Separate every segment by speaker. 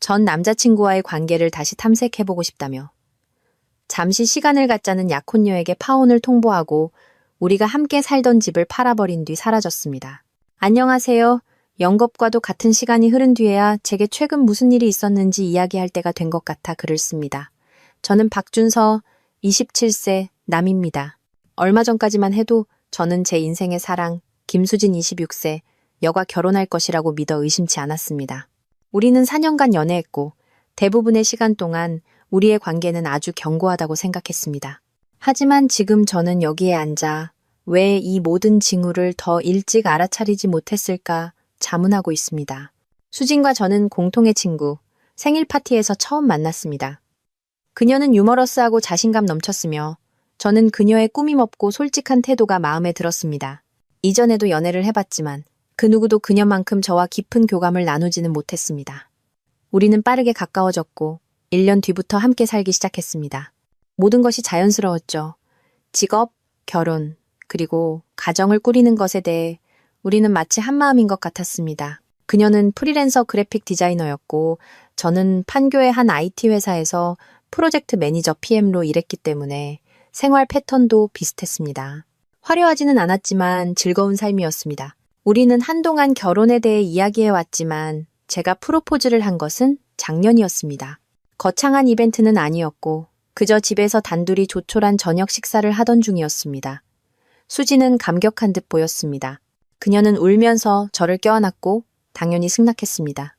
Speaker 1: 전 남자친구와의 관계를 다시 탐색해보고 싶다며 잠시 시간을 갖자는 약혼녀에게 파혼을 통보하고 우리가 함께 살던 집을 팔아버린 뒤 사라졌습니다. 안녕하세요. 영겁과도 같은 시간이 흐른 뒤에야 제게 최근 무슨 일이 있었는지 이야기할 때가 된 것 같아 글을 씁니다. 저는 박준서 27세 남입니다. 얼마 전까지만 해도 저는 제 인생의 사랑 김수진 26세 여가 결혼할 것이라고 믿어 의심치 않았습니다. 우리는 4년간 연애했고 대부분의 시간 동안 우리의 관계는 아주 견고하다고 생각했습니다. 하지만 지금 저는 여기에 앉아 왜 이 모든 징후를 더 일찍 알아차리지 못했을까 자문하고 있습니다. 수진과 저는 공통의 친구, 생일 파티에서 처음 만났습니다. 그녀는 유머러스하고 자신감 넘쳤으며 저는 그녀의 꾸밈 없고 솔직한 태도가 마음에 들었습니다. 이전에도 연애를 해봤지만 그 누구도 그녀만큼 저와 깊은 교감을 나누지는 못했습니다. 우리는 빠르게 가까워졌고 1년 뒤부터 함께 살기 시작했습니다. 모든 것이 자연스러웠죠. 직업, 결혼, 그리고 가정을 꾸리는 것에 대해 우리는 마치 한마음인 것 같았습니다. 그녀는 프리랜서 그래픽 디자이너였고 저는 판교의 한 IT 회사에서 프로젝트 매니저 PM로 일했기 때문에 생활 패턴도 비슷했습니다. 화려하지는 않았지만 즐거운 삶이었습니다. 우리는 한동안 결혼에 대해 이야기해왔지만 제가 프로포즈를 한 것은 작년이었습니다. 거창한 이벤트는 아니었고 그저 집에서 단둘이 조촐한 저녁 식사를 하던 중이었습니다. 수지는 감격한 듯 보였습니다. 그녀는 울면서 저를 껴안았고 당연히 승낙했습니다.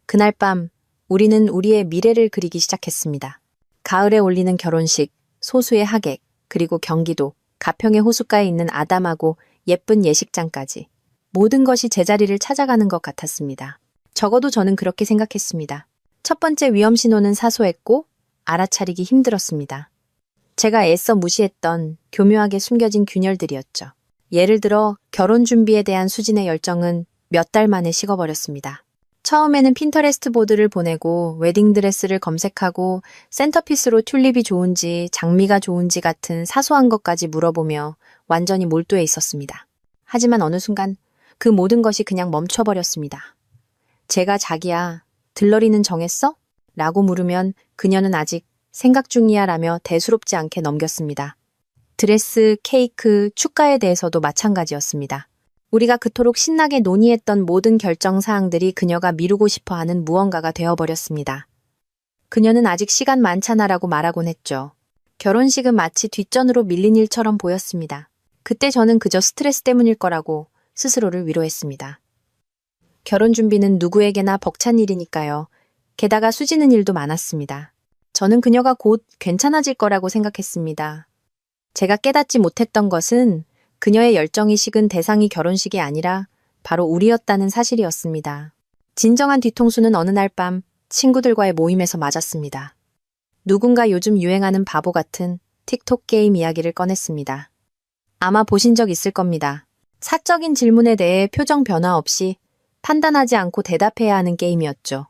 Speaker 1: 그날 밤 우리는 우리의 미래를 그리기 시작했습니다. 가을에 올리는 결혼식, 소수의 하객, 그리고 경기도, 가평의 호숫가에 있는 아담하고 예쁜 예식장까지 모든 것이 제자리를 찾아가는 것 같았습니다. 적어도 저는 그렇게 생각했습니다. 첫 번째 위험 신호는 사소했고 알아차리기 힘들었습니다. 제가 애써 무시했던 교묘하게 숨겨진 균열들이었죠. 예를 들어 결혼 준비에 대한 수진의 열정은 몇 달 만에 식어버렸습니다. 처음에는 핀터레스트 보드를 보내고 웨딩드레스를 검색하고 센터피스로 튤립이 좋은지 장미가 좋은지 같은 사소한 것까지 물어보며 완전히 몰두해 있었습니다. 하지만 어느 순간 그 모든 것이 그냥 멈춰버렸습니다. 제가 자기야, 들러리는 정했어? 라고 물으면 그녀는 아직 생각 중이야 라며 대수롭지 않게 넘겼습니다. 드레스, 케이크, 축가에 대해서도 마찬가지였습니다. 우리가 그토록 신나게 논의했던 모든 결정 사항들이 그녀가 미루고 싶어하는 무언가가 되어버렸습니다. 그녀는 아직 시간 많잖아라고 말하곤 했죠. 결혼식은 마치 뒷전으로 밀린 일처럼 보였습니다. 그때 저는 그저 스트레스 때문일 거라고 스스로를 위로했습니다. 결혼 준비는 누구에게나 벅찬 일이니까요. 게다가 수지는 일도 많았습니다. 저는 그녀가 곧 괜찮아질 거라고 생각했습니다. 제가 깨닫지 못했던 것은 그녀의 열정이 식은 대상이 결혼식이 아니라 바로 우리였다는 사실이었습니다. 진정한 뒤통수는 어느 날 밤 친구들과의 모임에서 맞았습니다. 누군가 요즘 유행하는 바보 같은 틱톡 게임 이야기를 꺼냈습니다. 아마 보신 적 있을 겁니다. 사적인 질문에 대해 표정 변화 없이 판단하지 않고 대답해야 하는 게임이었죠.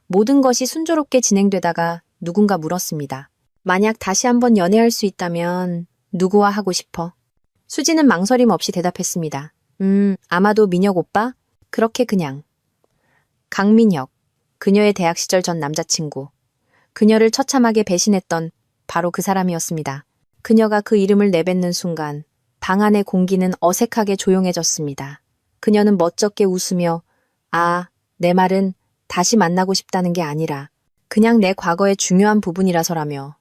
Speaker 1: 모든 것이 순조롭게 진행되다가 누군가 물었습니다. 만약 다시 한번 연애할 수 있다면 누구와 하고 싶어? 수지는 망설임 없이 대답했습니다. 아마도 민혁 오빠? 그렇게 그냥. 강민혁, 그녀의 대학 시절 전 남자친구. 그녀를 처참하게 배신했던 바로 그 사람이었습니다. 그녀가 그 이름을 내뱉는 순간 방 안의 공기는 어색하게 조용해졌습니다. 그녀는 멋쩍게 웃으며 내 말은 다시 만나고 싶다는 게 아니라 그냥 내 과거의 중요한 부분이라서라며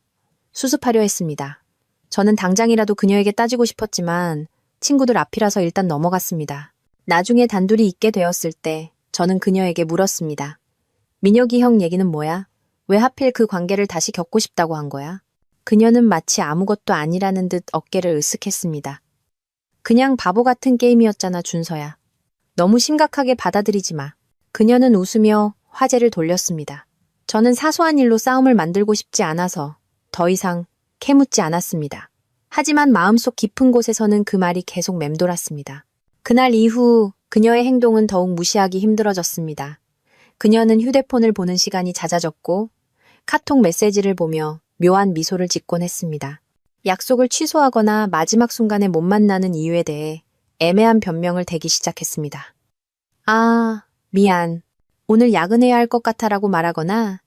Speaker 1: 수습하려 했습니다. 저는 당장이라도 그녀에게 따지고 싶었지만 친구들 앞이라서 일단 넘어갔습니다. 나중에 단둘이 있게 되었을 때 저는 그녀에게 물었습니다. 민혁이 형 얘기는 뭐야? 왜 하필 그 관계를 다시 겪고 싶다고 한 거야? 그녀는 마치 아무것도 아니라는 듯 어깨를 으쓱했습니다. 그냥 바보 같은 게임이었잖아, 준서야. 너무 심각하게 받아들이지 마. 그녀는 웃으며 화제를 돌렸습니다. 저는 사소한 일로 싸움을 만들고 싶지 않아서 더 이상 캐묻지 않았습니다. 하지만 마음속 깊은 곳에서는 그 말이 계속 맴돌았습니다. 그날 이후 그녀의 행동은 더욱 무시하기 힘들어졌습니다. 그녀는 휴대폰을 보는 시간이 잦아졌고 카톡 메시지를 보며 묘한 미소를 짓곤 했습니다. 약속을 취소하거나 마지막 순간에 못 만나는 이유에 대해 애매한 변명을 대기 시작했습니다. 미안. 오늘 야근해야 할 것 같아라고 말하거나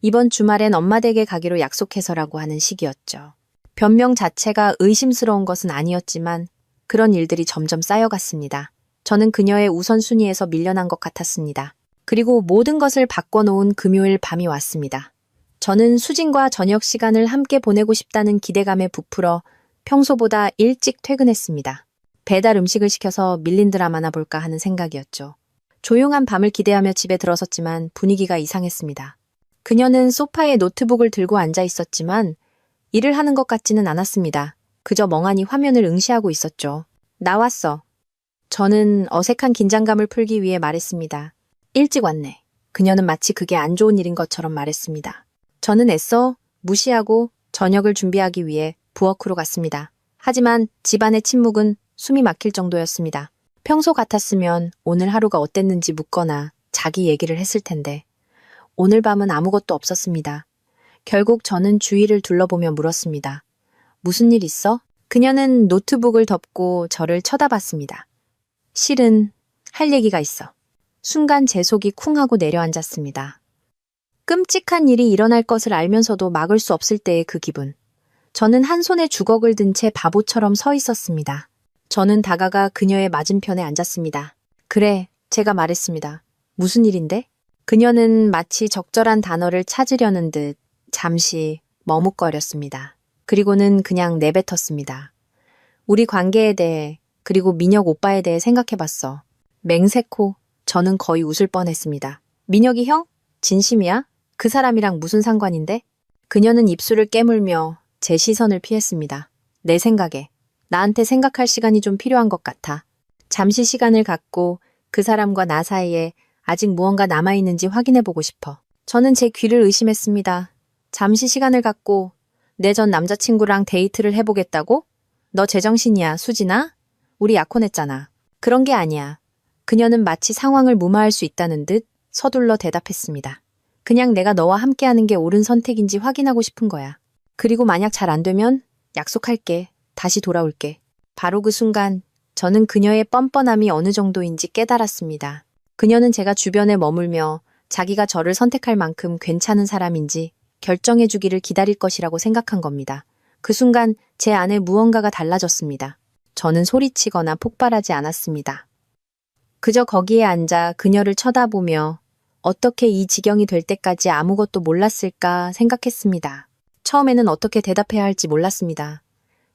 Speaker 1: 이번 주말엔 엄마 댁에 가기로 약속해서라고 하는 식이었죠. 변명 자체가 의심스러운 것은 아니었지만 그런 일들이 점점 쌓여갔습니다. 저는 그녀의 우선순위에서 밀려난 것 같았습니다. 그리고 모든 것을 바꿔놓은 금요일 밤이 왔습니다. 저는 수진과 저녁 시간을 함께 보내고 싶다는 기대감에 부풀어 평소보다 일찍 퇴근했습니다. 배달 음식을 시켜서 밀린 드라마나 볼까 하는 생각이었죠. 조용한 밤을 기대하며 집에 들어섰지만 분위기가 이상했습니다. 그녀는 소파에 노트북을 들고 앉아 있었지만 일을 하는 것 같지는 않았습니다. 그저 멍하니 화면을 응시하고 있었죠. 나왔어. 저는 어색한 긴장감을 풀기 위해 말했습니다. 일찍 왔네. 그녀는 마치 그게 안 좋은 일인 것처럼 말했습니다. 저는 애써 무시하고 저녁을 준비하기 위해 부엌으로 갔습니다. 하지만 집안의 침묵은 숨이 막힐 정도였습니다. 평소 같았으면 오늘 하루가 어땠는지 묻거나 자기 얘기를 했을 텐데 오늘 밤은 아무것도 없었습니다. 결국 저는 주위를 둘러보며 물었습니다. 무슨 일 있어? 그녀는 노트북을 덮고 저를 쳐다봤습니다. 실은 할 얘기가 있어. 순간 제 속이 쿵 하고 내려앉았습니다. 끔찍한 일이 일어날 것을 알면서도 막을 수 없을 때의 그 기분. 저는 한 손에 주걱을 든 채 바보처럼 서 있었습니다. 저는 다가가 그녀의 맞은편에 앉았습니다. 그래, 제가 말했습니다. 무슨 일인데? 그녀는 마치 적절한 단어를 찾으려는 듯 잠시 머뭇거렸습니다. 그리고는 그냥 내뱉었습니다. 우리 관계에 대해 그리고 민혁 오빠에 대해 생각해봤어. 맹세코 저는 거의 웃을 뻔했습니다. 민혁이 형? 진심이야? 그 사람이랑 무슨 상관인데? 그녀는 입술을 깨물며 제 시선을 피했습니다. 내 생각에 나한테 생각할 시간이 좀 필요한 것 같아. 잠시 시간을 갖고 그 사람과 나 사이에 아직 무언가 남아있는지 확인해보고 싶어. 저는 제 귀를 의심했습니다. 잠시 시간을 갖고 내 전 남자친구랑 데이트를 해보겠다고? 너 제정신이야, 수진아? 우리 약혼했잖아. 그런 게 아니야. 그녀는 마치 상황을 무마할 수 있다는 듯 서둘러 대답했습니다. 그냥 내가 너와 함께하는 게 옳은 선택인지 확인하고 싶은 거야. 그리고 만약 잘 안 되면 약속할게. 다시 돌아올게. 바로 그 순간 저는 그녀의 뻔뻔함이 어느 정도인지 깨달았습니다. 그녀는 제가 주변에 머물며 자기가 저를 선택할 만큼 괜찮은 사람인지 결정해 주기를 기다릴 것이라고 생각한 겁니다. 그 순간 제 안에 무언가가 달라졌습니다. 저는 소리치거나 폭발하지 않았습니다. 그저 거기에 앉아 그녀를 쳐다보며 어떻게 이 지경이 될 때까지 아무것도 몰랐을까 생각했습니다. 처음에는 어떻게 대답해야 할지 몰랐습니다.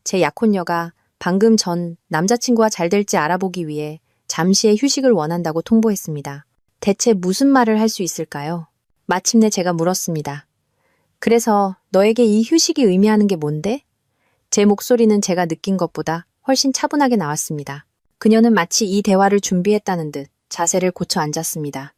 Speaker 1: 제 약혼녀가 방금 전 남자친구와 잘 될지 알아보기 위해 잠시의 휴식을 원한다고 통보했습니다. 대체 무슨 말을 할 수 있을까요? 마침내 제가 물었습니다. 그래서 너에게 이 휴식이 의미하는 게 뭔데? 제 목소리는 제가 느낀 것보다 훨씬 차분하게 나왔습니다. 그녀는 마치 이 대화를 준비했다는 듯 자세를 고쳐 앉았습니다.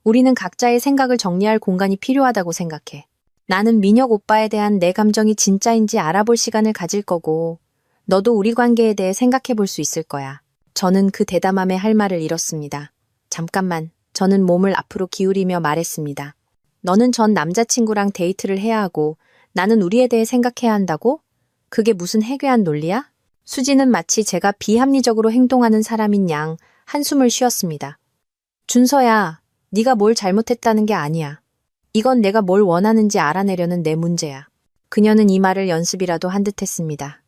Speaker 1: 우리는 각자의 생각을 정리할 공간이 필요하다고 생각해. 나는 민혁 오빠에 대한 내 감정이 진짜인지 알아볼 시간을 가질 거고, 너도 우리 관계에 대해 생각해 볼 수 있을 거야. 저는 그 대담함에 할 말을 잃었습니다. 잠깐만, 저는 몸을 앞으로 기울이며 말했습니다. 너는 전 남자친구랑 데이트를 해야 하고, 나는 우리에 대해 생각해야 한다고? 그게 무슨 해괴한 논리야? 수지는 마치 제가 비합리적으로 행동하는 사람인 양 한숨을 쉬었습니다. 준서야, 네가 뭘 잘못했다는 게 아니야. 이건 내가 뭘 원하는지 알아내려는 내 문제야. 그녀는 이 말을 연습이라도 한 듯 했습니다.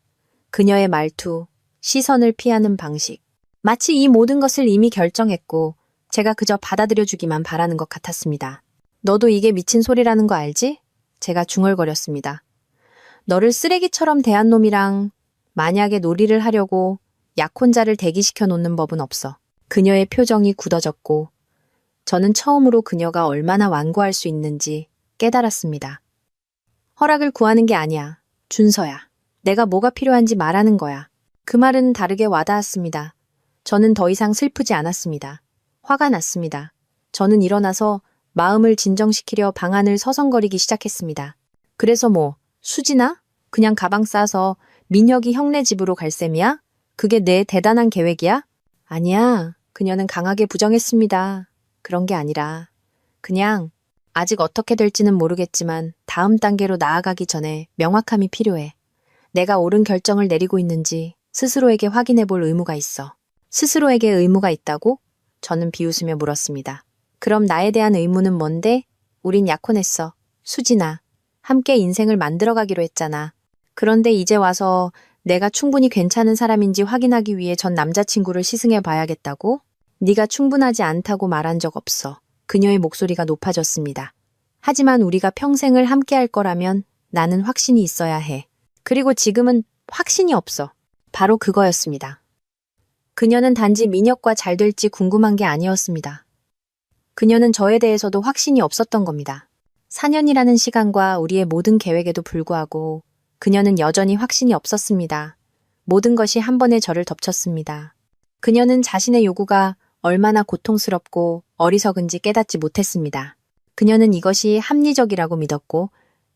Speaker 1: 그녀의 말투, 시선을 피하는 방식. 마치 이 모든 것을 이미 결정했고 제가 그저 받아들여주기만 바라는 것 같았습니다. 너도 이게 미친 소리라는 거 알지? 제가 중얼거렸습니다. 너를 쓰레기처럼 대한 놈이랑 만약에 놀이를 하려고 약혼자를 대기시켜 놓는 법은 없어. 그녀의 표정이 굳어졌고 저는 처음으로 그녀가 얼마나 완고할 수 있는지 깨달았습니다. 허락을 구하는 게 아니야. 준서야. 내가 뭐가 필요한지 말하는 거야. 그 말은 다르게 와닿았습니다. 저는 더 이상 슬프지 않았습니다. 화가 났습니다. 저는 일어나서 마음을 진정시키려 방 안을 서성거리기 시작했습니다. 그래서 뭐, 수진아? 그냥 가방 싸서 민혁이 형네 집으로 갈 셈이야? 그게 내 대단한 계획이야? 아니야. 그녀는 강하게 부정했습니다. 그런 게 아니라 그냥 아직 어떻게 될지는 모르겠지만 다음 단계로 나아가기 전에 명확함이 필요해. 내가 옳은 결정을 내리고 있는지 스스로에게 확인해 볼 의무가 있어. 스스로에게 의무가 있다고? 저는 비웃으며 물었습니다. 그럼 나에 대한 의무는 뭔데? 우린 약혼했어. 수진아. 함께 인생을 만들어가기로 했잖아. 그런데 이제 와서 내가 충분히 괜찮은 사람인지 확인하기 위해 전 남자친구를 시승해 봐야겠다고? 네가 충분하지 않다고 말한 적 없어. 그녀의 목소리가 높아졌습니다. 하지만 우리가 평생을 함께 할 거라면 나는 확신이 있어야 해. 그리고 지금은 확신이 없어. 바로 그거였습니다. 그녀는 단지 민혁과 잘 될지 궁금한 게 아니었습니다. 그녀는 저에 대해서도 확신이 없었던 겁니다. 4년이라는 시간과 우리의 모든 계획에도 불구하고 그녀는 여전히 확신이 없었습니다. 모든 것이 한 번에 저를 덮쳤습니다. 그녀는 자신의 요구가 얼마나 고통스럽고 어리석은지 깨닫지 못했습니다. 그녀는 이것이 합리적이라고 믿었고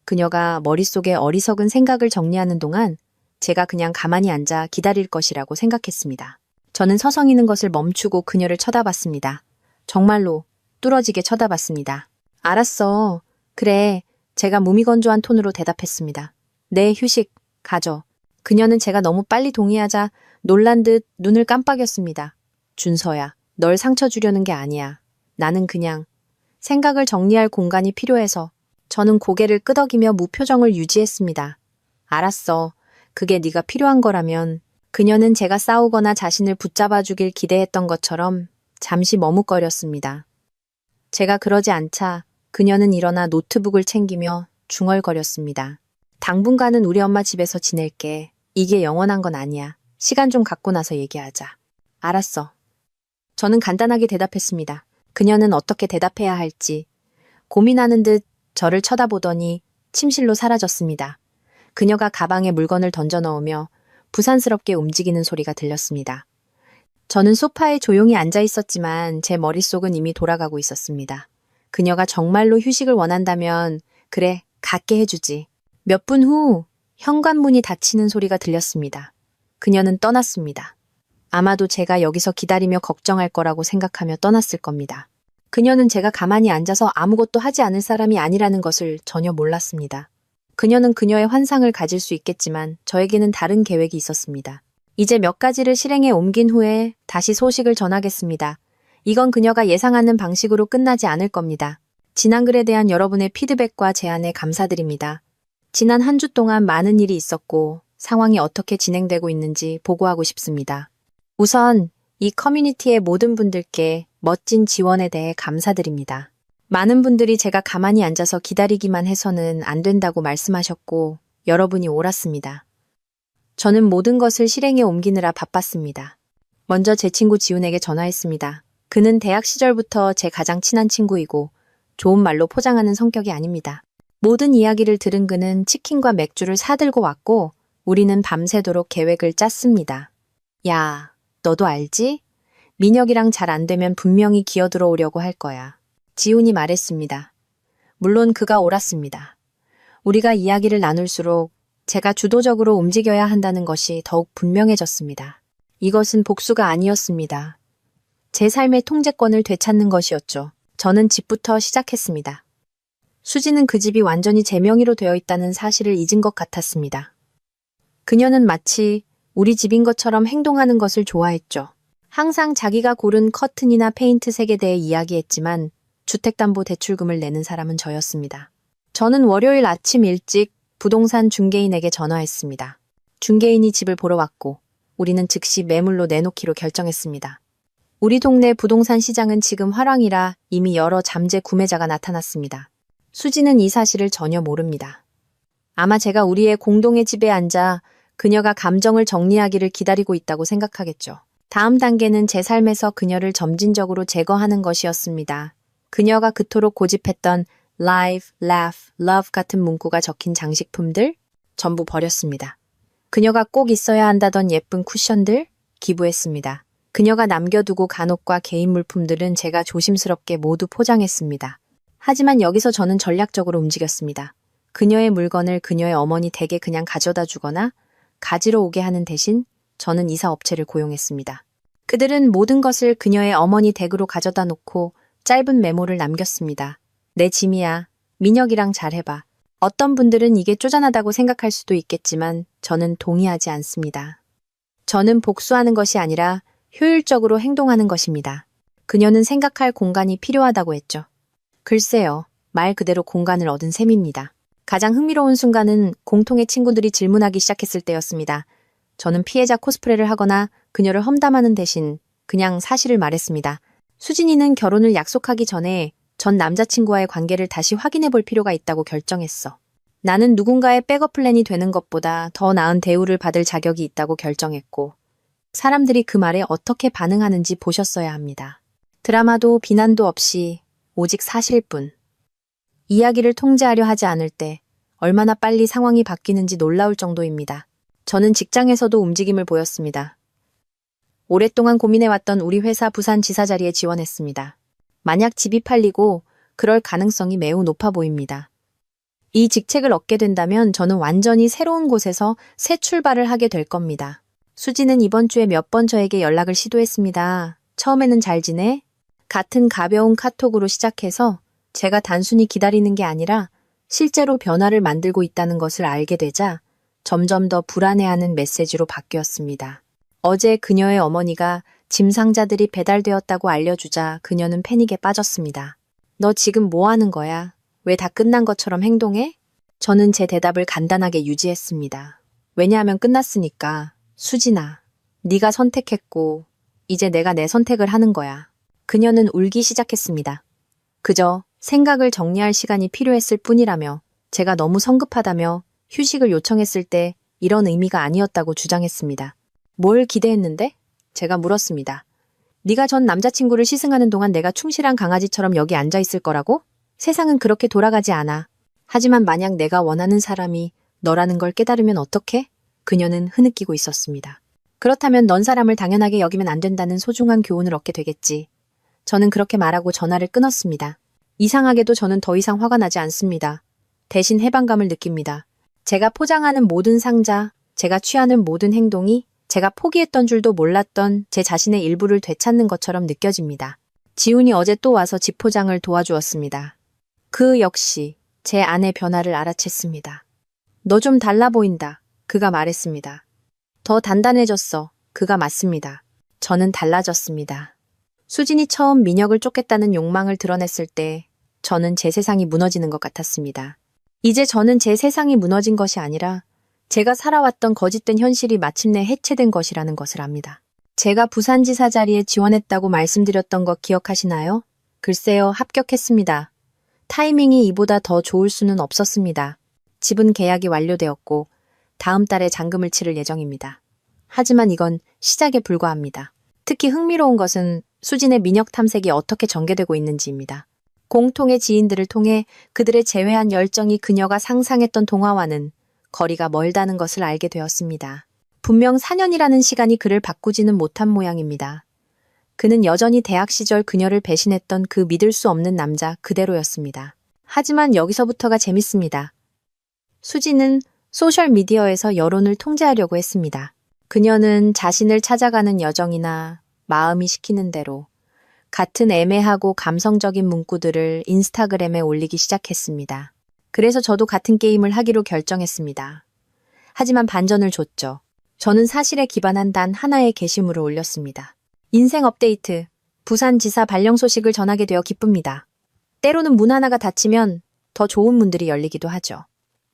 Speaker 1: 그녀가 머릿속에 어리석은 생각을 정리하는 동안 제가 그냥 가만히 앉아 기다릴 것이라고 생각했습니다. 저는 서성이는 것을 멈추고 그녀를 쳐다봤습니다. 정말로 뚫어지게 쳐다봤습니다. 알았어. 그래. 제가 무미건조한 톤으로 대답했습니다. 네, 휴식, 가져. 그녀는 제가 너무 빨리 동의하자 놀란 듯 눈을 깜빡였습니다. 준서야, 널 상처 주려는 게 아니야. 나는 그냥 생각을 정리할 공간이 필요해서. 저는 고개를 끄덕이며 무표정을 유지했습니다. 알았어. 그게 네가 필요한 거라면. 그녀는 제가 싸우거나 자신을 붙잡아 주길 기대했던 것처럼 잠시 머뭇거렸습니다. 제가 그러지 않자 그녀는 일어나 노트북을 챙기며 중얼거렸습니다. 당분간은 우리 엄마 집에서 지낼게. 이게 영원한 건 아니야. 시간 좀 갖고 나서 얘기하자. 알았어. 저는 간단하게 대답했습니다. 그녀는 어떻게 대답해야 할지 고민하는 듯 저를 쳐다보더니 침실로 사라졌습니다. 그녀가 가방에 물건을 던져 넣으며 부산스럽게 움직이는 소리가 들렸습니다. 저는 소파에 조용히 앉아 있었지만 제 머릿속은 이미 돌아가고 있었습니다. 그녀가 정말로 휴식을 원한다면 그래, 갖게 해주지. 몇 분 후 현관문이 닫히는 소리가 들렸습니다. 그녀는 떠났습니다. 아마도 제가 여기서 기다리며 걱정할 거라고 생각하며 떠났을 겁니다. 그녀는 제가 가만히 앉아서 아무것도 하지 않을 사람이 아니라는 것을 전혀 몰랐습니다. 그녀는 그녀의 환상을 가질 수 있겠지만 저에게는 다른 계획이 있었습니다. 이제 몇 가지를 실행에 옮긴 후에 다시 소식을 전하겠습니다. 이건 그녀가 예상하는 방식으로 끝나지 않을 겁니다. 지난 글에 대한 여러분의 피드백과 제안에 감사드립니다. 지난 한 주 동안 많은 일이 있었고 상황이 어떻게 진행되고 있는지 보고하고 싶습니다. 우선 이 커뮤니티의 모든 분들께 멋진 지원에 대해 감사드립니다. 많은 분들이 제가 가만히 앉아서 기다리기만 해서는 안 된다고 말씀하셨고 여러분이 옳았습니다. 저는 모든 것을 실행에 옮기느라 바빴습니다. 먼저 제 친구 지훈에게 전화했습니다. 그는 대학 시절부터 제 가장 친한 친구이고 좋은 말로 포장하는 성격이 아닙니다. 모든 이야기를 들은 그는 치킨과 맥주를 사들고 왔고 우리는 밤새도록 계획을 짰습니다. 야, 너도 알지? 민혁이랑 잘 안 되면 분명히 기어들어 오려고 할 거야. 지훈이 말했습니다. 물론 그가 옳았습니다. 우리가 이야기를 나눌수록 제가 주도적으로 움직여야 한다는 것이 더욱 분명해졌습니다. 이것은 복수가 아니었습니다. 제 삶의 통제권을 되찾는 것이었죠. 저는 집부터 시작했습니다. 수지는 그 집이 완전히 제 명의로 되어 있다는 사실을 잊은 것 같았습니다. 그녀는 마치 우리 집인 것처럼 행동하는 것을 좋아했죠. 항상 자기가 고른 커튼이나 페인트색에 대해 이야기했지만 주택담보대출금을 내는 사람은 저였습니다. 저는 월요일 아침 일찍 부동산 중개인에게 전화했습니다. 중개인이 집을 보러 왔고 우리는 즉시 매물로 내놓기로 결정했습니다. 우리 동네 부동산 시장은 지금 화랑이라 이미 여러 잠재 구매자가 나타났습니다. 수지는 이 사실을 전혀 모릅니다. 아마 제가 우리의 공동의 집에 앉아 그녀가 감정을 정리하기를 기다리고 있다고 생각하겠죠. 다음 단계는 제 삶에서 그녀를 점진적으로 제거하는 것이었습니다. 그녀가 그토록 고집했던 live, laugh, love 같은 문구가 적힌 장식품들 전부 버렸습니다. 그녀가 꼭 있어야 한다던 예쁜 쿠션들 기부했습니다. 그녀가 남겨두고 간혹과 개인 물품들은 제가 조심스럽게 모두 포장했습니다. 하지만 여기서 저는 전략적으로 움직였습니다. 그녀의 물건을 그녀의 어머니 댁에 그냥 가져다 주거나 가지러 오게 하는 대신 저는 이사업체를 고용했습니다. 그들은 모든 것을 그녀의 어머니 댁으로 가져다 놓고 짧은 메모를 남겼습니다. 내 짐이야. 민혁이랑 잘 해봐. 어떤 분들은 이게 쪼잔하다고 생각할 수도 있겠지만 저는 동의하지 않습니다. 저는 복수하는 것이 아니라 효율적으로 행동하는 것입니다. 그녀는 생각할 공간이 필요하다고 했죠. 글쎄요, 말 그대로 공간을 얻은 셈입니다. 가장 흥미로운 순간은 공통의 친구들이 질문하기 시작했을 때였습니다. 저는 피해자 코스프레를 하거나 그녀를 험담하는 대신 그냥 사실을 말했습니다. 수진이는 결혼을 약속하기 전에 전 남자친구와의 관계를 다시 확인해 볼 필요가 있다고 결정했어. 나는 누군가의 백업 플랜이 되는 것보다 더 나은 대우를 받을 자격이 있다고 결정했고, 사람들이 그 말에 어떻게 반응하는지 보셨어야 합니다. 드라마도 비난도 없이 오직 사실뿐. 이야기를 통제하려 하지 않을 때 얼마나 빨리 상황이 바뀌는지 놀라울 정도입니다. 저는 직장에서도 움직임을 보였습니다. 오랫동안 고민해왔던 우리 회사 부산지사 자리에 지원했습니다. 만약 집이 팔리고 그럴 가능성이 매우 높아 보입니다. 이 직책을 얻게 된다면 저는 완전히 새로운 곳에서 새 출발을 하게 될 겁니다. 수지는 이번 주에 몇 번 저에게 연락을 시도했습니다. 처음에는 잘 지내? 같은 가벼운 카톡으로 시작해서 제가 단순히 기다리는 게 아니라 실제로 변화를 만들고 있다는 것을 알게 되자 점점 더 불안해하는 메시지로 바뀌었습니다. 어제 그녀의 어머니가 짐 상자들이 배달되었다고 알려주자 그녀는 패닉에 빠졌습니다. 너 지금 뭐 하는 거야? 왜 다 끝난 것처럼 행동해? 저는 제 대답을 간단하게 유지했습니다. 왜냐하면 끝났으니까. 수진아, 네가 선택했고 이제 내가 내 선택을 하는 거야. 그녀는 울기 시작했습니다. 그저 생각을 정리할 시간이 필요했을 뿐이라며 제가 너무 성급하다며 휴식을 요청했을 때 이런 의미가 아니었다고 주장했습니다. 뭘 기대했는데? 제가 물었습니다. 네가 전 남자친구를 시승하는 동안 내가 충실한 강아지처럼 여기 앉아 있을 거라고? 세상은 그렇게 돌아가지 않아. 하지만 만약 내가 원하는 사람이 너라는 걸 깨달으면 어떡해? 그녀는 흐느끼고 있었습니다. 그렇다면 넌 사람을 당연하게 여기면 안 된다는 소중한 교훈을 얻게 되겠지. 저는 그렇게 말하고 전화를 끊었습니다. 이상하게도 저는 더 이상 화가 나지 않습니다. 대신 해방감을 느낍니다. 제가 포장하는 모든 상자, 제가 취하는 모든 행동이 제가 포기했던 줄도 몰랐던 제 자신의 일부를 되찾는 것처럼 느껴집니다. 지훈이 어제 또 와서 집 포장을 도와주었습니다. 그 역시 제 안의 변화를 알아챘습니다. 너 좀 달라 보인다. 그가 말했습니다. 더 단단해졌어. 그가 맞습니다. 저는 달라졌습니다. 수진이 처음 민혁을 쫓겠다는 욕망을 드러냈을 때 저는 제 세상이 무너지는 것 같았습니다. 이제 저는 제 세상이 무너진 것이 아니라 제가 살아왔던 거짓된 현실이 마침내 해체된 것이라는 것을 압니다. 제가 부산지사 자리에 지원했다고 말씀드렸던 거 기억하시나요? 글쎄요, 합격했습니다. 타이밍이 이보다 더 좋을 수는 없었습니다. 집은 계약이 완료되었고 다음 달에 잔금을 치를 예정입니다. 하지만 이건 시작에 불과합니다. 특히 흥미로운 것은 수진의 민혁 탐색이 어떻게 전개되고 있는지입니다. 공통의 지인들을 통해 그들의 재회한 열정이 그녀가 상상했던 동화와는 거리가 멀다는 것을 알게 되었습니다. 분명 4년이라는 시간이 그를 바꾸지는 못한 모양입니다. 그는 여전히 대학 시절 그녀를 배신했던 그 믿을 수 없는 남자 그대로였습니다. 하지만 여기서부터가 재밌습니다. 수지는 소셜미디어에서 여론을 통제하려고 했습니다. 그녀는 자신을 찾아가는 여정이나 마음이 시키는 대로 같은 애매하고 감성적인 문구들을 인스타그램에 올리기 시작했습니다. 그래서 저도 같은 게임을 하기로 결정했습니다. 하지만 반전을 줬죠. 저는 사실에 기반한 단 하나의 게시물을 올렸습니다. 인생 업데이트, 부산지사 발령 소식을 전하게 되어 기쁩니다. 때로는 문 하나가 닫히면 더 좋은 문들이 열리기도 하죠.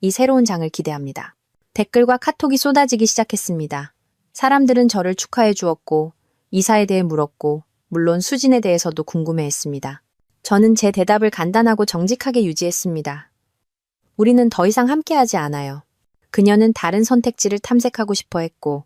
Speaker 1: 이 새로운 장을 기대합니다. 댓글과 카톡이 쏟아지기 시작했습니다. 사람들은 저를 축하해 주었고 이사에 대해 물었고 물론 수진에 대해서도 궁금해했습니다. 저는 제 대답을 간단하고 정직하게 유지했습니다. 우리는 더 이상 함께하지 않아요. 그녀는 다른 선택지를 탐색하고 싶어 했고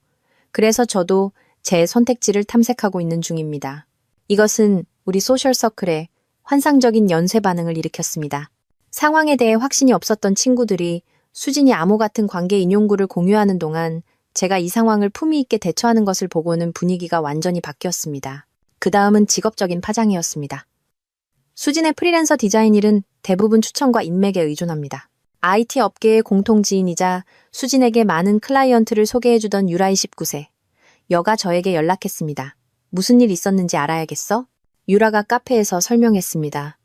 Speaker 1: 그래서 저도 제 선택지를 탐색하고 있는 중입니다. 이것은 우리 소셜서클에 환상적인 연쇄 반응을 일으켰습니다. 상황에 대해 확신이 없었던 친구들이 수진이 암호 같은 관계 인용구를 공유하는 동안 제가 이 상황을 품위 있게 대처하는 것을 보고는 분위기가 완전히 바뀌었습니다. 그 다음은 직업적인 파장이었습니다. 수진의 프리랜서 디자인 일은 대부분 추천과 인맥에 의존합니다. IT 업계의 공통 지인이자 수진에게 많은 클라이언트를 소개해주던 유라이 19세. 여가 저에게 연락했습니다. 무슨 일 있었는지 알아야겠어? 유라가 카페에서 설명했습니다.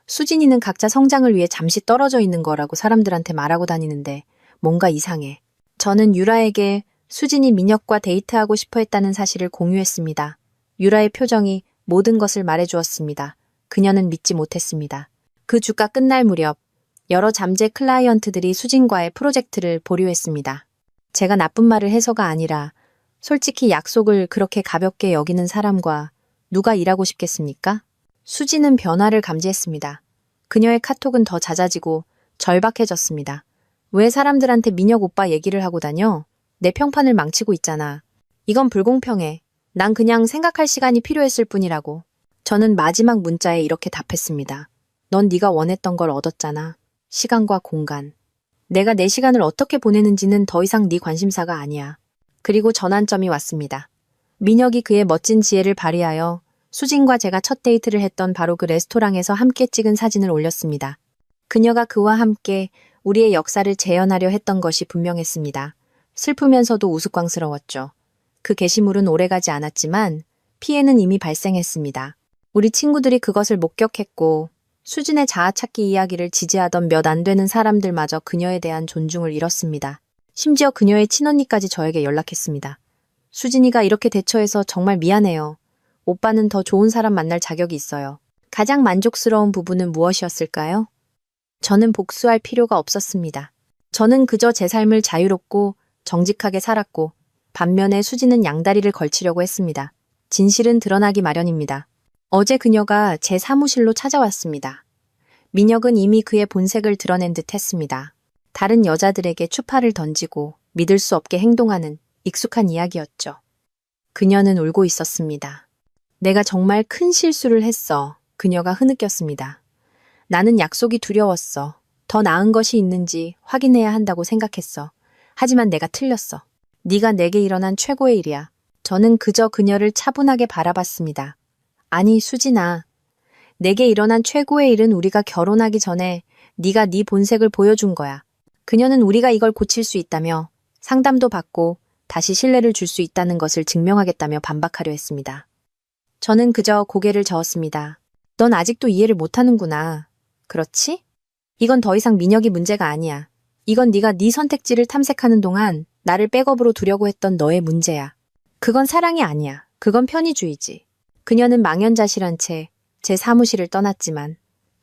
Speaker 1: 수진이는 각자 성장을 위해 잠시 떨어져 있는 거라고 사람들한테 말하고 다니는데 뭔가 이상해. 저는 유라에게 수진이 민혁과 데이트하고 싶어 했다는 사실을 공유했습니다. 유라의 표정이 모든 것을 말해주었습니다. 그녀는 믿지 못했습니다. 그 주가 끝날 무렵 여러 잠재 클라이언트들이 수진과의 프로젝트를 보류했습니다. 제가 나쁜 말을 해서가 아니라 솔직히 약속을 그렇게 가볍게 여기는 사람과 누가 일하고 싶겠습니까? 수진은 변화를 감지했습니다. 그녀의 카톡은 더 잦아지고 절박해졌습니다. 왜 사람들한테 민혁 오빠 얘기를 하고 다녀? 내 평판을 망치고 있잖아. 이건 불공평해. 난 그냥 생각할 시간이 필요했을 뿐이라고. 저는 마지막 문자에 이렇게 답했습니다. 넌 네가 원했던 걸 얻었잖아. 시간과 공간. 내가 내 시간을 어떻게 보내는지는 더 이상 네 관심사가 아니야. 그리고 전환점이 왔습니다. 민혁이 그의 멋진 지혜를 발휘하여 수진과 제가 첫 데이트를 했던 바로 그 레스토랑에서 함께 찍은 사진을 올렸습니다. 그녀가 그와 함께 우리의 역사를 재현하려 했던 것이 분명했습니다. 슬프면서도 우스꽝스러웠죠. 그 게시물은 오래가지 않았지만 피해는 이미 발생했습니다. 우리 친구들이 그것을 목격했고 수진의 자아찾기 이야기를 지지하던 몇 안 되는 사람들마저 그녀에 대한 존중을 잃었습니다. 심지어 그녀의 친언니까지 저에게 연락했습니다. 수진이가 이렇게 대처해서 정말 미안해요. 오빠는 더 좋은 사람 만날 자격이 있어요. 가장 만족스러운 부분은 무엇이었을까요? 저는 복수할 필요가 없었습니다. 저는 그저 제 삶을 자유롭고 정직하게 살았고 반면에 수진은 양다리를 걸치려고 했습니다. 진실은 드러나기 마련입니다. 어제 그녀가 제 사무실로 찾아왔습니다. 민혁은 이미 그의 본색을 드러낸 듯 했습니다. 다른 여자들에게 추파를 던지고 믿을 수 없게 행동하는 익숙한 이야기였죠. 그녀는 울고 있었습니다. 내가 정말 큰 실수를 했어. 그녀가 흐느꼈습니다. 나는 약속이 두려웠어. 더 나은 것이 있는지 확인해야 한다고 생각했어. 하지만 내가 틀렸어. 네가 내게 일어난 최고의 일이야. 저는 그저 그녀를 차분하게 바라봤습니다. 아니 수진아. 내게 일어난 최고의 일은 우리가 결혼하기 전에 네가 네 본색을 보여준 거야. 그녀는 우리가 이걸 고칠 수 있다며 상담도 받고 다시 신뢰를 줄 수 있다는 것을 증명하겠다며 반박하려 했습니다. 저는 그저 고개를 저었습니다. 넌 아직도 이해를 못하는구나. 그렇지? 이건 더 이상 민혁이 문제가 아니야. 이건 네가 네 선택지를 탐색하는 동안 나를 백업으로 두려고 했던 너의 문제야. 그건 사랑이 아니야. 그건 편의주의지. 그녀는 망연자실한 채 제 사무실을 떠났지만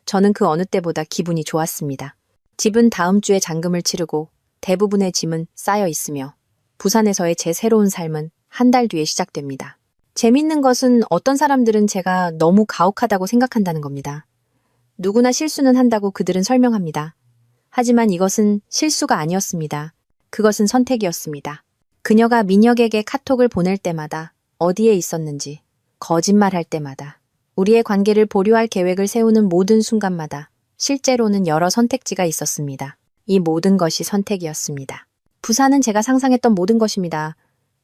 Speaker 1: 저는 그 어느 때보다 기분이 좋았습니다. 집은 다음 주에 잔금을 치르고 대부분의 짐은 쌓여 있으며 부산에서의 제 새로운 삶은 한 달 뒤에 시작됩니다. 재밌는 것은 어떤 사람들은 제가 너무 가혹하다고 생각한다는 겁니다. 누구나 실수는 한다고 그들은 설명합니다. 하지만 이것은 실수가 아니었습니다. 그것은 선택이었습니다. 그녀가 민혁에게 카톡을 보낼 때마다 어디에 있었는지, 거짓말할 때마다, 우리의 관계를 보류할 계획을 세우는 모든 순간마다 실제로는 여러 선택지가 있었습니다. 이 모든 것이 선택이었습니다. 부산은 제가 상상했던 모든 것입니다.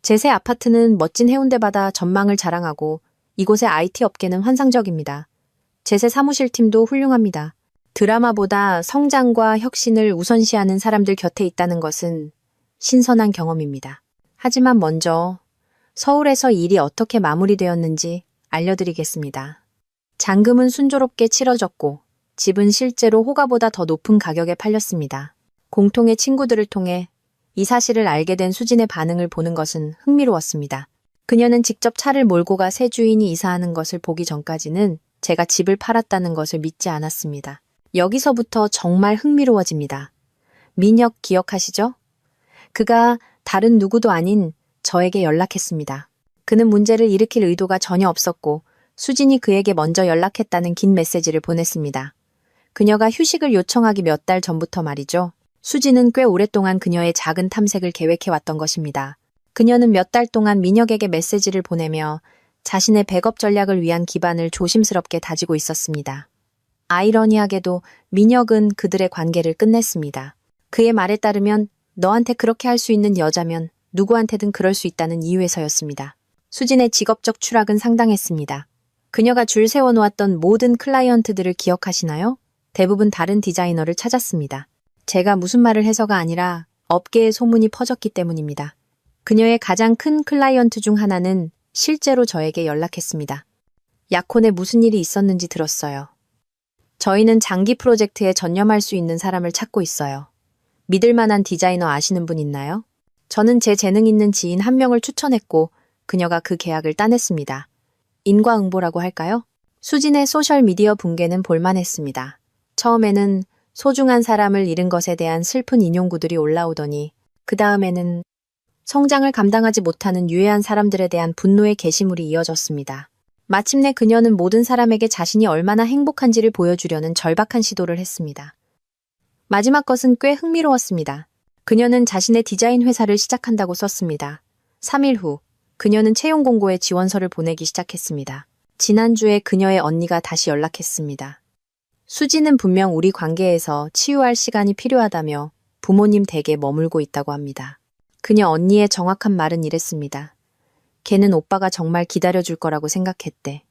Speaker 1: 제 새 아파트는 멋진 해운대 바다 전망을 자랑하고 이곳의 IT 업계는 환상적입니다. 제 새 사무실 팀도 훌륭합니다. 드라마보다 성장과 혁신을 우선시하는 사람들 곁에 있다는 것은 신선한 경험입니다. 하지만 먼저 서울에서 일이 어떻게 마무리되었는지 알려드리겠습니다. 잔금은 순조롭게 치러졌고 집은 실제로 호가보다 더 높은 가격에 팔렸습니다. 공통의 친구들을 통해 이 사실을 알게 된 수진의 반응을 보는 것은 흥미로웠습니다. 그녀는 직접 차를 몰고 가 새 주인이 이사하는 것을 보기 전까지는 제가 집을 팔았다는 것을 믿지 않았습니다. 여기서부터 정말 흥미로워집니다. 민혁 기억하시죠? 그가 다른 누구도 아닌 저에게 연락했습니다. 그는 문제를 일으킬 의도가 전혀 없었고 수진이 그에게 먼저 연락했다는 긴 메시지를 보냈습니다. 그녀가 휴식을 요청하기 몇 달 전부터 말이죠. 수진은 꽤 오랫동안 그녀의 작은 탐색을 계획해왔던 것입니다. 그녀는 몇 달 동안 민혁에게 메시지를 보내며 자신의 백업 전략을 위한 기반을 조심스럽게 다지고 있었습니다. 아이러니하게도 민혁은 그들의 관계를 끝냈습니다. 그의 말에 따르면 너한테 그렇게 할 수 있는 여자면 누구한테든 그럴 수 있다는 이유에서였습니다. 수진의 직업적 추락은 상당했습니다. 그녀가 줄 세워놓았던 모든 클라이언트들을 기억하시나요? 대부분 다른 디자이너를 찾았습니다. 제가 무슨 말을 해서가 아니라 업계의 소문이 퍼졌기 때문입니다. 그녀의 가장 큰 클라이언트 중 하나는 실제로 저에게 연락했습니다. 약혼에 무슨 일이 있었는지 들었어요. 저희는 장기 프로젝트에 전념할 수 있는 사람을 찾고 있어요. 믿을 만한 디자이너 아시는 분 있나요? 저는 제 재능 있는 지인 한 명을 추천했고 그녀가 그 계약을 따냈습니다. 인과응보라고 할까요? 수진의 소셜미디어 붕괴는 볼만했습니다. 처음에는 소중한 사람을 잃은 것에 대한 슬픈 인용구들이 올라오더니 그 다음에는 성장을 감당하지 못하는 유해한 사람들에 대한 분노의 게시물이 이어졌습니다. 마침내 그녀는 모든 사람에게 자신이 얼마나 행복한지를 보여주려는 절박한 시도를 했습니다. 마지막 것은 꽤 흥미로웠습니다. 그녀는 자신의 디자인 회사를 시작한다고 썼습니다. 3일 후, 그녀는 채용 공고에 지원서를 보내기 시작했습니다. 지난주에 그녀의 언니가 다시 연락했습니다. 수지는 분명 우리 관계에서 치유할 시간이 필요하다며 부모님 댁에 머물고 있다고 합니다. 그녀 언니의 정확한 말은 이랬습니다. 걔는 오빠가 정말 기다려줄 거라고 생각했대.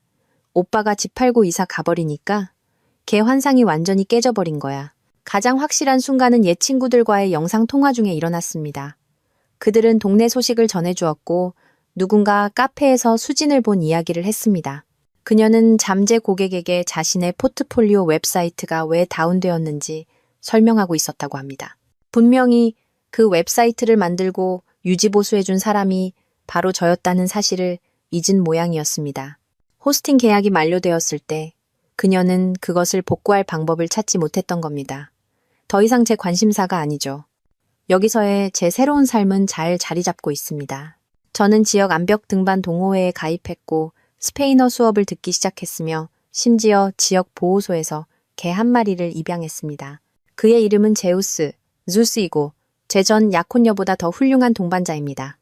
Speaker 1: 오빠가 집 팔고 이사 가버리니까 걔 환상이 완전히 깨져버린 거야. 가장 확실한 순간은 옛 친구들과의 영상 통화 중에 일어났습니다. 그들은 동네 소식을 전해주었고 누군가 카페에서 수진을 본 이야기를 했습니다. 그녀는 잠재 고객에게 자신의 포트폴리오 웹사이트가 왜 다운되었는지 설명하고 있었다고 합니다. 분명히 그 웹사이트를 만들고 유지보수해준 사람이 바로 저였다는 사실을 잊은 모양이었습니다. 호스팅 계약이 만료되었을 때 그녀는 그것을 복구할 방법을 찾지 못했던 겁니다. 더 이상 제 관심사가 아니죠. 여기서의 제 새로운 삶은 잘 자리 잡고 있습니다. 저는 지역 암벽 등반 동호회에 가입했고 스페인어 수업을 듣기 시작했으며 심지어 지역 보호소에서 개 한 마리를 입양했습니다. 그의 이름은 제우스, 주스이고 제 전 약혼녀보다 더 훌륭한 동반자입니다.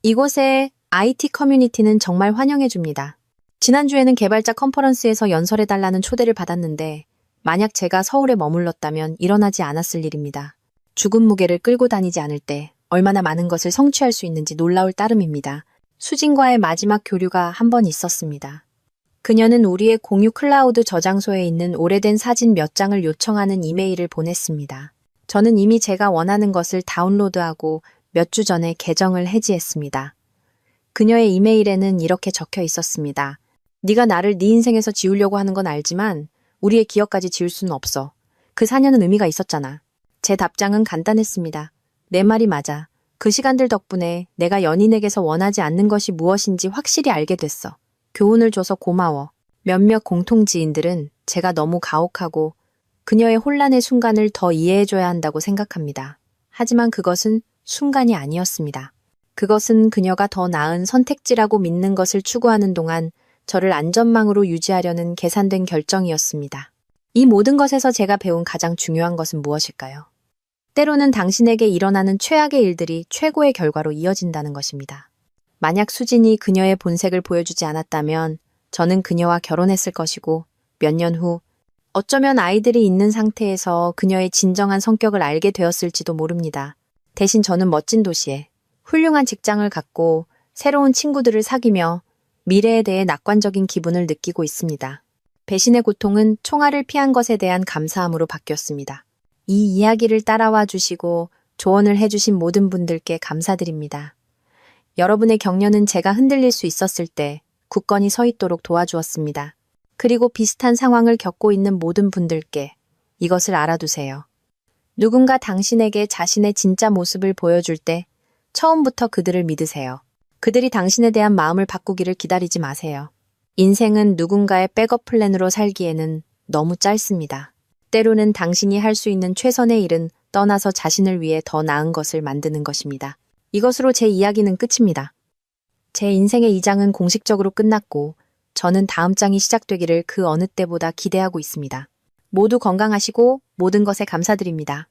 Speaker 1: 이곳의 IT 커뮤니티는 정말 환영해줍니다. 지난주에는 개발자 컨퍼런스에서 연설해달라는 초대를 받았는데 만약 제가 서울에 머물렀다면 일어나지 않았을 일입니다. 죽은 무게를 끌고 다니지 않을 때 얼마나 많은 것을 성취할 수 있는지 놀라울 따름입니다. 수진과의 마지막 교류가 한 번 있었습니다. 그녀는 우리의 공유 클라우드 저장소에 있는 오래된 사진 몇 장을 요청하는 이메일을 보냈습니다. 저는 이미 제가 원하는 것을 다운로드하고 몇 주 전에 계정을 해지했습니다. 그녀의 이메일에는 이렇게 적혀 있었습니다. 네가 나를 네 인생에서 지우려고 하는 건 알지만 우리의 기억까지 지울 수는 없어. 그 4년은 의미가 있었잖아. 제 답장은 간단했습니다. 내 말이 맞아. 그 시간들 덕분에 내가 연인에게서 원하지 않는 것이 무엇인지 확실히 알게 됐어. 교훈을 줘서 고마워. 몇몇 공통지인들은 제가 너무 가혹하고 그녀의 혼란의 순간을 더 이해해줘야 한다고 생각합니다. 하지만 그것은 순간이 아니었습니다. 그것은 그녀가 더 나은 선택지라고 믿는 것을 추구하는 동안 저를 안전망으로 유지하려는 계산된 결정이었습니다. 이 모든 것에서 제가 배운 가장 중요한 것은 무엇일까요? 때로는 당신에게 일어나는 최악의 일들이 최고의 결과로 이어진다는 것입니다. 만약 수진이 그녀의 본색을 보여주지 않았다면 저는 그녀와 결혼했을 것이고 몇 년 후 어쩌면 아이들이 있는 상태에서 그녀의 진정한 성격을 알게 되었을지도 모릅니다. 대신 저는 멋진 도시에 훌륭한 직장을 갖고 새로운 친구들을 사귀며 미래에 대해 낙관적인 기분을 느끼고 있습니다. 배신의 고통은 총알을 피한 것에 대한 감사함으로 바뀌었습니다. 이 이야기를 따라와 주시고 조언을 해주신 모든 분들께 감사드립니다. 여러분의 격려는 제가 흔들릴 수 있었을 때 굳건히 서 있도록 도와주었습니다. 그리고 비슷한 상황을 겪고 있는 모든 분들께 이것을 알아두세요. 누군가 당신에게 자신의 진짜 모습을 보여줄 때 처음부터 그들을 믿으세요. 그들이 당신에 대한 마음을 바꾸기를 기다리지 마세요. 인생은 누군가의 백업 플랜으로 살기에는 너무 짧습니다. 때로는 당신이 할 수 있는 최선의 일은 떠나서 자신을 위해 더 나은 것을 만드는 것입니다. 이것으로 제 이야기는 끝입니다. 제 인생의 2장은 공식적으로 끝났고 저는 다음 장이 시작되기를 그 어느 때보다 기대하고 있습니다. 모두 건강하시고 모든 것에 감사드립니다.